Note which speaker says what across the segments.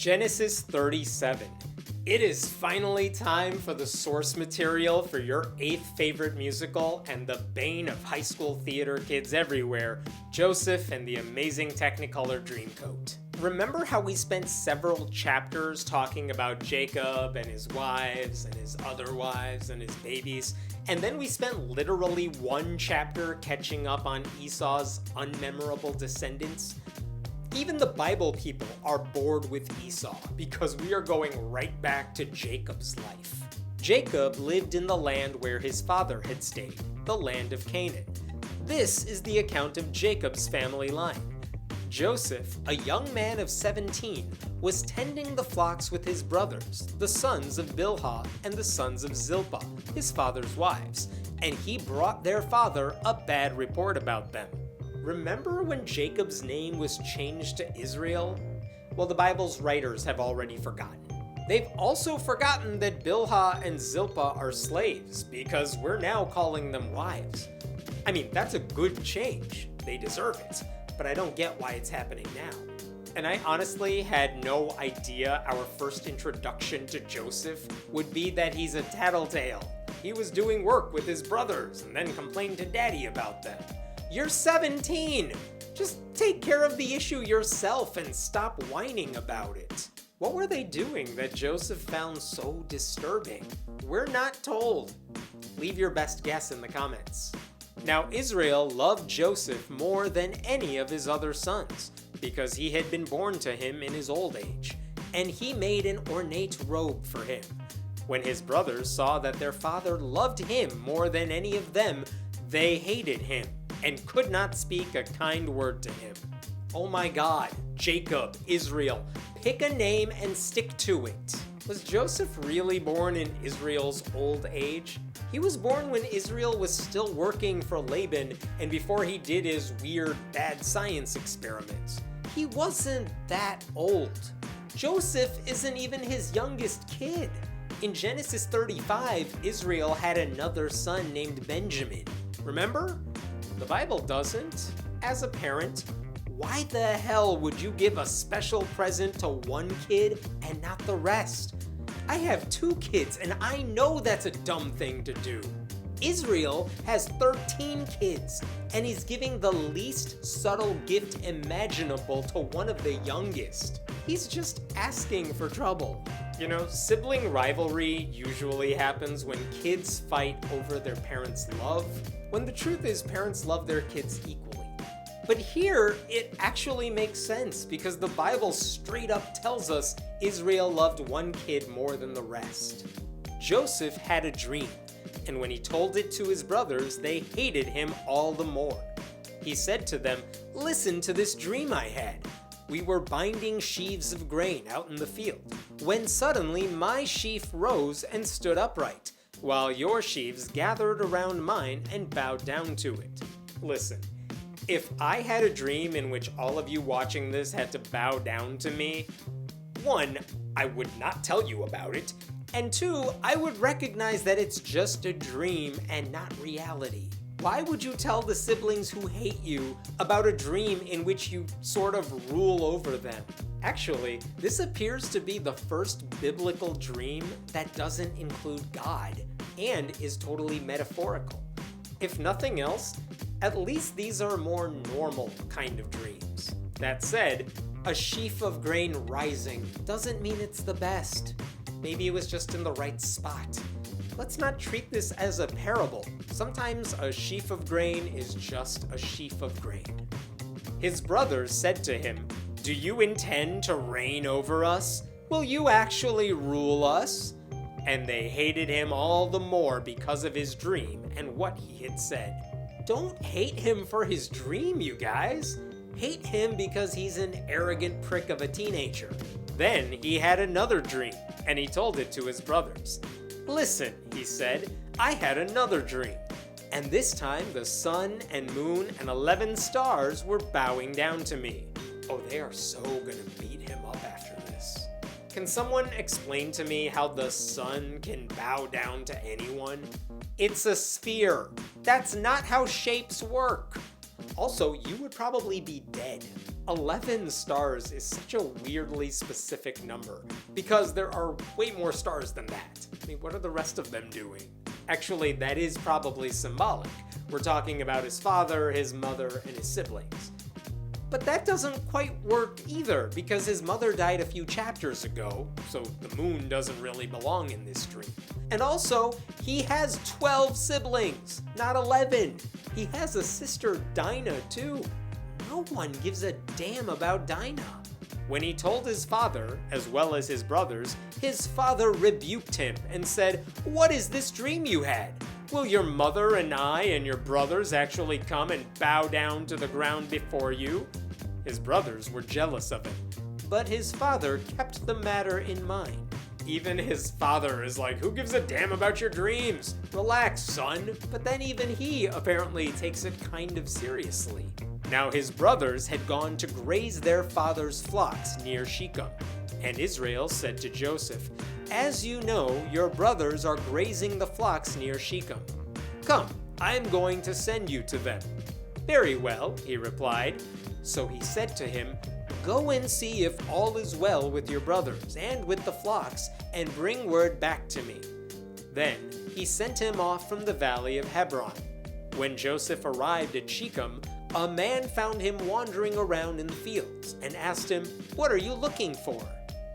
Speaker 1: Genesis 37. It is finally time for the source material for your 8th favorite musical and the bane of high school theater kids everywhere, Joseph and the Amazing Technicolor Dreamcoat. Remember how we spent several chapters talking about Jacob and his wives and his other wives and his babies, and then we spent literally one chapter catching up on Esau's unmemorable descendants? Even the Bible people are bored with Esau because we are going right back to Jacob's life. Jacob lived in the land where his father had stayed, the land of Canaan. This is the account of Jacob's family line. Joseph, a young man of 17, was tending the flocks with his brothers, the sons of Bilhah and the sons of Zilpah, his father's wives, and he brought their father a bad report about them. Remember when Jacob's name was changed to Israel? Well, the Bible's writers have already forgotten. They've also forgotten that Bilhah and Zilpah are slaves because we're now calling them wives. I mean, that's a good change. They deserve it, but I don't get why it's happening now. And I honestly had no idea our first introduction to Joseph would be that he's a tattletale. He was doing work with his brothers and then complained to daddy about them. You're 17! Just take care of the issue yourself and stop whining about it. What were they doing that Joseph found so disturbing? We're not told. Leave your best guess in the comments. Now, Israel loved Joseph more than any of his other sons because he had been born to him in his old age, and he made an ornate robe for him. When his brothers saw that their father loved him more than any of them, they hated him and could not speak a kind word to him. Oh my God, Jacob, Israel, pick a name and stick to it. Was Joseph really born in Israel's old age? He was born when Israel was still working for Laban and before he did his weird bad science experiments. He wasn't that old. Joseph isn't even his youngest kid. In Genesis 35, Israel had another son named Benjamin. Remember? The Bible doesn't. As a parent, why the hell would you give a special present to one kid and not the rest? I have 2 kids and I know that's a dumb thing to do. Israel has 13 kids and he's giving the least subtle gift imaginable to one of the youngest. He's just asking for trouble. You know, sibling rivalry usually happens when kids fight over their parents' love, when the truth is parents love their kids equally. But here, it actually makes sense because the Bible straight up tells us Israel loved one kid more than the rest. Joseph had a dream, and when he told it to his brothers, they hated him all the more. He said to them, "Listen to this dream I had. We were binding sheaves of grain out in the field, when suddenly my sheaf rose and stood upright, while your sheaves gathered around mine and bowed down to it." Listen, if I had a dream in which all of you watching this had to bow down to me, 1, I would not tell you about it, and 2, I would recognize that it's just a dream and not reality. Why would you tell the siblings who hate you about a dream in which you sort of rule over them? Actually, this appears to be the first biblical dream that doesn't include God and is totally metaphorical. If nothing else, at least these are more normal kind of dreams. That said, a sheaf of grain rising doesn't mean it's the best. Maybe it was just in the right spot. Let's not treat this as a parable. Sometimes a sheaf of grain is just a sheaf of grain. His brothers said to him, "Do you intend to reign over us? Will you actually rule us?" And they hated him all the more because of his dream and what he had said. Don't hate him for his dream, you guys. Hate him because he's an arrogant prick of a teenager. Then he had another dream, and he told it to his brothers. "Listen," he said, "I had another dream. And this time the sun and moon and 11 stars were bowing down to me." Oh, they are so gonna beat him up after this. Can someone explain to me how the sun can bow down to anyone? It's a sphere. That's not how shapes work. Also, you would probably be dead. 11 stars is such a weirdly specific number, because there are way more stars than that. I mean, what are the rest of them doing? Actually, that is probably symbolic. We're talking about his father, his mother, and his siblings. But that doesn't quite work either, because his mother died a few chapters ago, so the moon doesn't really belong in this dream. And also, he has 12 siblings, not 11. He has a sister, Dinah, too. No one gives a damn about Dinah. When he told his father, as well as his brothers, his father rebuked him and said, "What is this dream you had? Will your mother and I and your brothers actually come and bow down to the ground before you?" His brothers were jealous of him, but his father kept the matter in mind. Even his father is like, "Who gives a damn about your dreams? Relax, son." But then even he apparently takes it kind of seriously. Now his brothers had gone to graze their father's flocks near Shechem, and Israel said to Joseph, "As you know, your brothers are grazing the flocks near Shechem. Come, I am going to send you to them." "Very well," he replied. So he said to him, "Go and see if all is well with your brothers and with the flocks, and bring word back to me." Then he sent him off from the valley of Hebron. When Joseph arrived at Shechem, a man found him wandering around in the fields and asked him, "What are you looking for?"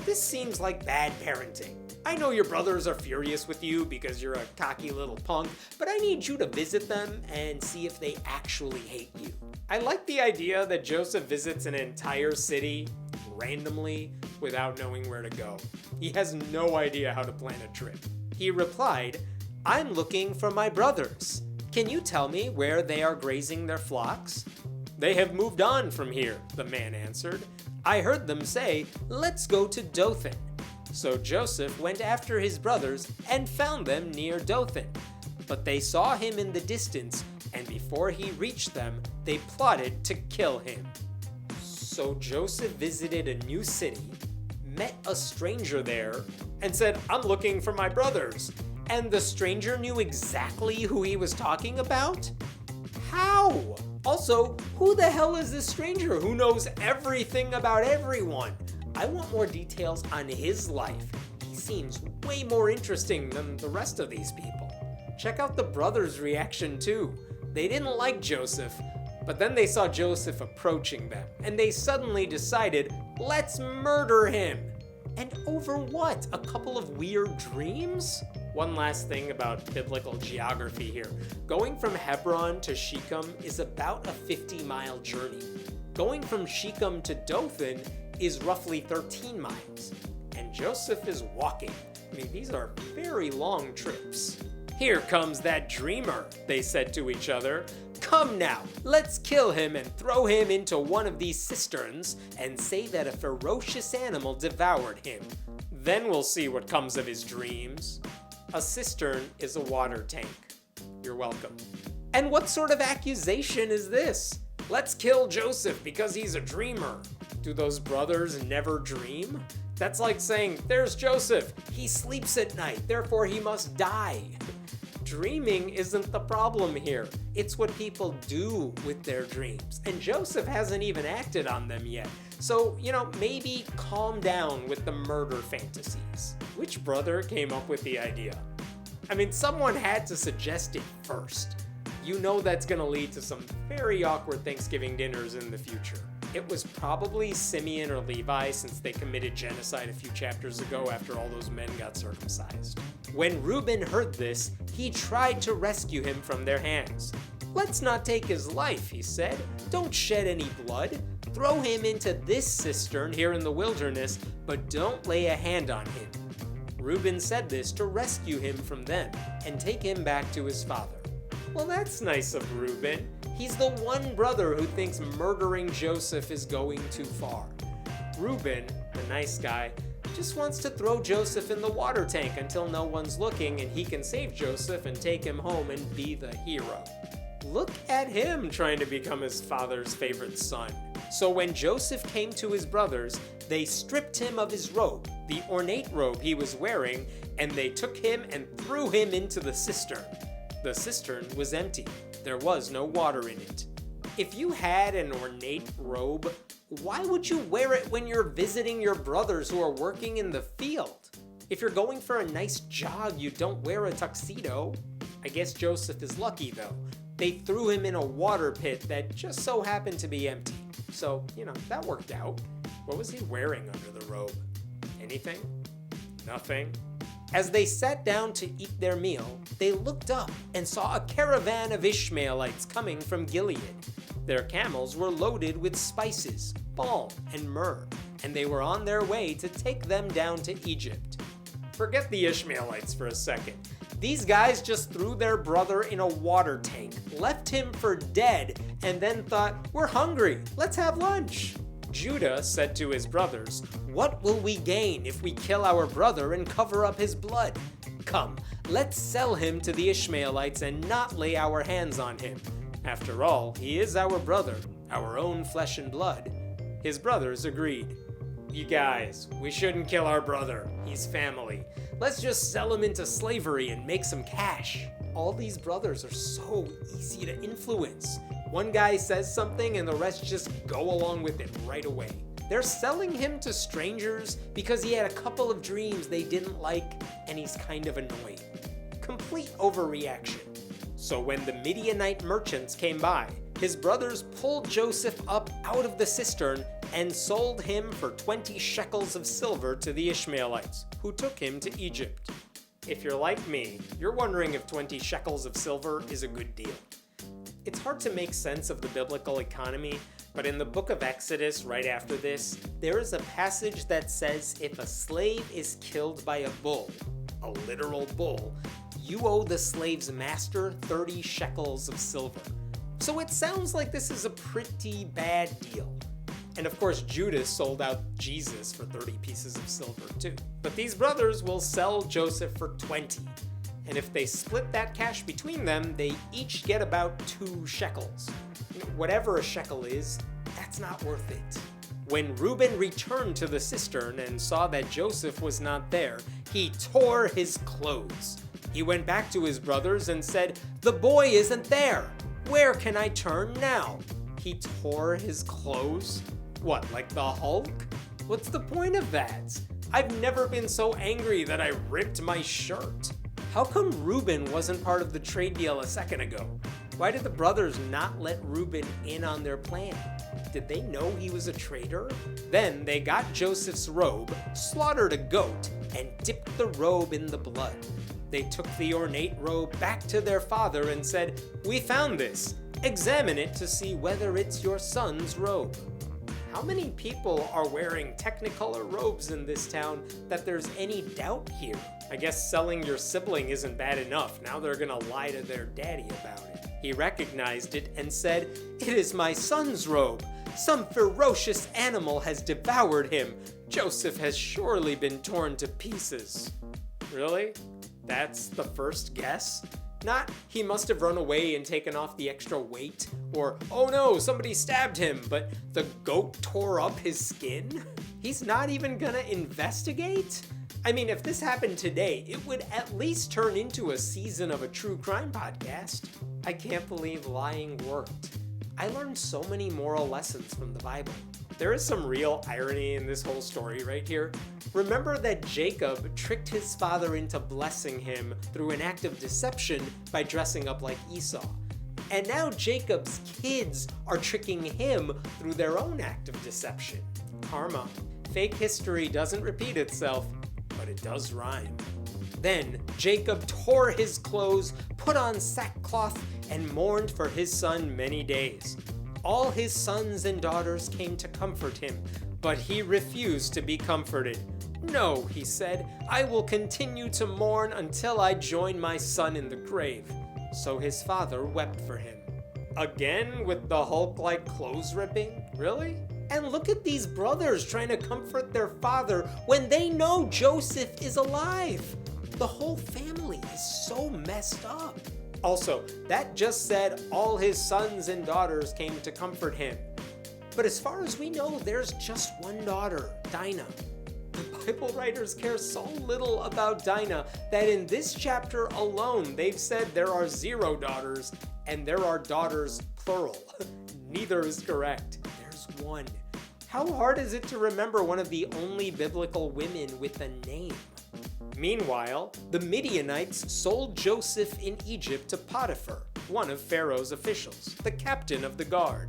Speaker 1: "This seems like bad parenting. I know your brothers are furious with you because you're a cocky little punk, but I need you to visit them and see if they actually hate you." I like the idea that Joseph visits an entire city randomly without knowing where to go. He has no idea how to plan a trip. He replied, "I'm looking for my brothers. Can you tell me where they are grazing their flocks?" "They have moved on from here," the man answered. "I heard them say, 'Let's go to Dothan.'" So Joseph went after his brothers and found them near Dothan. But they saw him in the distance, and before he reached them, they plotted to kill him. So Joseph visited a new city, met a stranger there, and said, "I'm looking for my brothers." And the stranger knew exactly who he was talking about? How? Also, who the hell is this stranger who knows everything about everyone? I want more details on his life. He seems way more interesting than the rest of these people. Check out the brothers' reaction too. They didn't like Joseph, but then they saw Joseph approaching them, and they suddenly decided, "Let's murder him." And over what? A couple of weird dreams? One last thing about biblical geography here. Going from Hebron to Shechem is about a 50-mile journey. Going from Shechem to Dothan is roughly 13 miles. And Joseph is walking. I mean, these are very long trips. "Here comes that dreamer," they said to each other. "Come now, let's kill him and throw him into one of these cisterns and say that a ferocious animal devoured him. Then we'll see what comes of his dreams." A cistern is a water tank. You're welcome. And what sort of accusation is this? "Let's kill Joseph because he's a dreamer." Do those brothers never dream? That's like saying, "There's Joseph. He sleeps at night, therefore he must die." Dreaming isn't the problem here. It's what people do with their dreams. And Joseph hasn't even acted on them yet. So, maybe calm down with the murder fantasies. Which brother came up with the idea? I mean, someone had to suggest it first. You know that's gonna lead to some very awkward Thanksgiving dinners in the future. It was probably Simeon or Levi, since they committed genocide a few chapters ago after all those men got circumcised. When Reuben heard this, he tried to rescue him from their hands. "Let's not take his life," he said. "Don't shed any blood. Throw him into this cistern here in the wilderness, but don't lay a hand on him." Reuben said this to rescue him from them and take him back to his father. Well, that's nice of Reuben. He's the one brother who thinks murdering Joseph is going too far. Reuben, the nice guy, just wants to throw Joseph in the water tank until no one's looking and he can save Joseph and take him home and be the hero. Look at him trying to become his father's favorite son. So when Joseph came to his brothers, they stripped him of his robe, the ornate robe he was wearing, and they took him and threw him into the cistern. The cistern was empty. There was no water in it. If you had an ornate robe, Why would you wear it when you're visiting your brothers who are working in the field? If you're going for a nice jog, you don't wear a tuxedo. I guess Joseph is lucky though. They threw him in a water pit that just so happened to be empty. So, that worked out. What was he wearing under the robe? Anything? Nothing. As they sat down to eat their meal, they looked up and saw a caravan of Ishmaelites coming from Gilead. Their camels were loaded with spices, balm, and myrrh, and they were on their way to take them down to Egypt. Forget the Ishmaelites for a second. These guys just threw their brother in a water tank, left him for dead, and then thought, "We're hungry, let's have lunch." Judah said to his brothers, "What will we gain if we kill our brother and cover up his blood? Come, let's sell him to the Ishmaelites and not lay our hands on him. After all, he is our brother, our own flesh and blood." His brothers agreed. "You guys, we shouldn't kill our brother. He's family. Let's just sell him into slavery and make some cash." All these brothers are so easy to influence. One guy says something and the rest just go along with it right away. They're selling him to strangers because he had a couple of dreams they didn't like and he's kind of annoying. Complete overreaction. So when the Midianite merchants came by, his brothers pulled Joseph up out of the cistern and sold him for 20 shekels of silver to the Ishmaelites, who took him to Egypt. If you're like me, you're wondering if 20 shekels of silver is a good deal. It's hard to make sense of the biblical economy, but in the book of Exodus, right after this, there is a passage that says if a slave is killed by a bull, a literal bull, you owe the slave's master 30 shekels of silver. So it sounds like this is a pretty bad deal. And of course, Judas sold out Jesus for 30 pieces of silver too. But these brothers will sell Joseph for 20. And if they split that cash between them, they each get about 2 shekels. Whatever a shekel is, that's not worth it. When Reuben returned to the cistern and saw that Joseph was not there, he tore his clothes. He went back to his brothers and said, "The boy isn't there. Where can I turn now?" He tore his clothes? What, like the Hulk? What's the point of that? I've never been so angry that I ripped my shirt. How come Reuben wasn't part of the trade deal a second ago? Why did the brothers not let Reuben in on their plan? Did they know he was a traitor? Then they got Joseph's robe, slaughtered a goat, and dipped the robe in the blood. They took the ornate robe back to their father and said, "We found this. Examine it to see whether it's your son's robe." How many people are wearing Technicolor robes in this town that there's any doubt here? I guess selling your sibling isn't bad enough. Now they're gonna lie to their daddy about it. He recognized it and said, "It is my son's robe. Some ferocious animal has devoured him. Joseph has surely been torn to pieces." Really? That's the first guess? Not, he must have run away and taken off the extra weight, or, oh no, somebody stabbed him, but the goat tore up his skin? He's not even gonna investigate? I mean, if this happened today, it would at least turn into a season of a true crime podcast. I can't believe lying worked. I learned so many moral lessons from the Bible. There is some real irony in this whole story right here. Remember that Jacob tricked his father into blessing him through an act of deception by dressing up like Esau. And now Jacob's kids are tricking him through their own act of deception. Karma. Fake history doesn't repeat itself, but it does rhyme. Then Jacob tore his clothes, put on sackcloth, and mourned for his son many days. All his sons and daughters came to comfort him, but he refused to be comforted. "No," he said, "I will continue to mourn until I join my son in the grave." So his father wept for him. Again with the Hulk-like clothes ripping? Really? And look at these brothers trying to comfort their father when they know Joseph is alive. The whole family is so messed up. Also, that just said all his sons and daughters came to comfort him. But as far as we know, there's just one daughter, Dinah. The Bible writers care so little about Dinah that in this chapter alone, they've said there are 0 daughters and there are daughters plural. Neither is correct. There's one. How hard is it to remember one of the only biblical women with a name? Meanwhile, the Midianites sold Joseph in Egypt to Potiphar, one of Pharaoh's officials, the captain of the guard.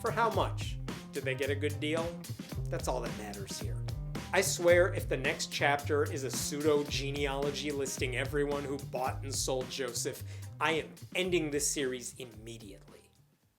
Speaker 1: For how much? Did they get a good deal? That's all that matters here. I swear if the next chapter is a pseudo-genealogy listing everyone who bought and sold Joseph, I am ending this series immediately.